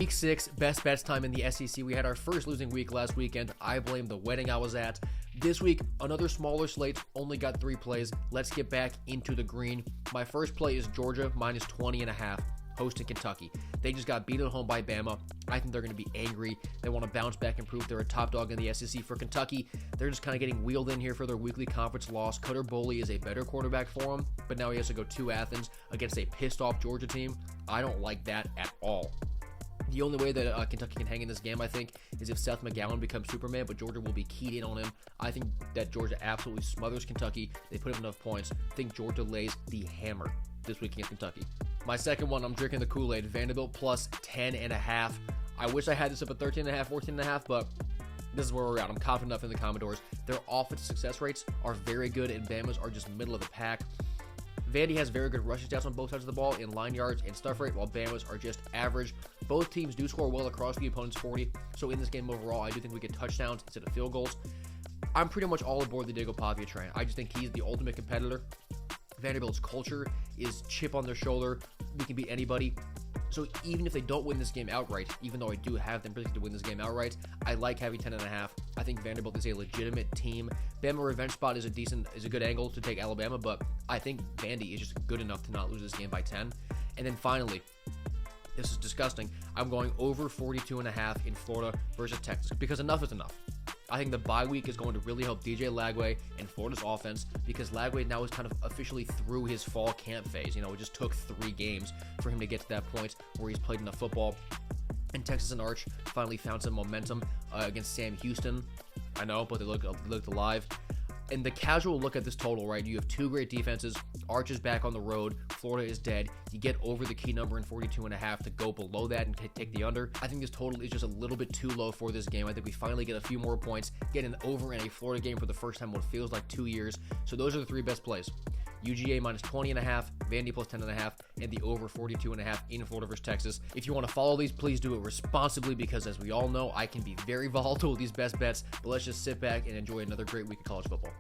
Week 6, best bets time in the SEC. We had our first losing week last weekend. I blame the wedding I was at. This week, another smaller slate, only got 3 plays. Let's get back into the green. My first play is Georgia minus 20.5, hosting Kentucky. They just got beat at home by Bama. I think they're going to be angry. They want to bounce back and prove they're a top dog in the SEC. For Kentucky, they're just kind of getting wheeled in here for their weekly conference loss. Cutter Boley is a better quarterback for him, but now he has to go to Athens against a pissed-off Georgia team. I don't like that at all. The only way that Kentucky can hang in this game, I think, is if Seth McGowan becomes Superman, but Georgia will be keyed in on him. I think that Georgia absolutely smothers Kentucky. They put up enough points. I think Georgia lays the hammer this week against Kentucky. My second one, I'm drinking the Kool-Aid. Vanderbilt plus 10.5. I wish I had this up at 13.5, 14.5, but this is where we're at. I'm confident enough in the Commodores. Their offensive success rates are very good, and Bama's are just middle of the pack. Vandy has very good rushing stats on both sides of the ball in line yards and stuff rate, while Bama's are just average. Both teams do score well across the opponent's 40, so in this game overall, I do think we get touchdowns instead of field goals. I'm pretty much all aboard the Diego Pavia train. I just think he's the ultimate competitor. Vanderbilt's culture is chip on their shoulder. We can beat anybody. So even if they don't win this game outright, even though I do have them predicted to win this game outright, I like having 10.5. I think Vanderbilt is a legitimate team. Bama revenge spot is a good angle to take Alabama, but I think Vandy is just good enough to not lose this game by 10. And then finally, this is disgusting, I'm going over 42.5 in Florida versus Texas, because enough is enough. I think the bye week is going to really help DJ Lagway and Florida's offense, because Lagway now is kind of officially through his fall camp phase. You know, it just took 3 games for him to get to that point where he's played enough football. And Texas and Arch finally found some momentum against Sam Houston. I know, but they looked alive. And the casual look at this total, right? You have 2 great defenses. Arch is back on the road. Florida is dead. You get over the key number in 42.5 to go below that and take the under. I think this total is just a little bit too low for this game. I think we finally get a few more points, get an over in a Florida game for the first time in what feels like 2 years. So those are the 3 best plays. UGA minus 20.5, Vandy plus 10.5, and the over 42.5 in Florida versus Texas. If you want to follow these, please do it responsibly, because as we all know, I can be very volatile with these best bets, but let's just sit back and enjoy another great week of college football.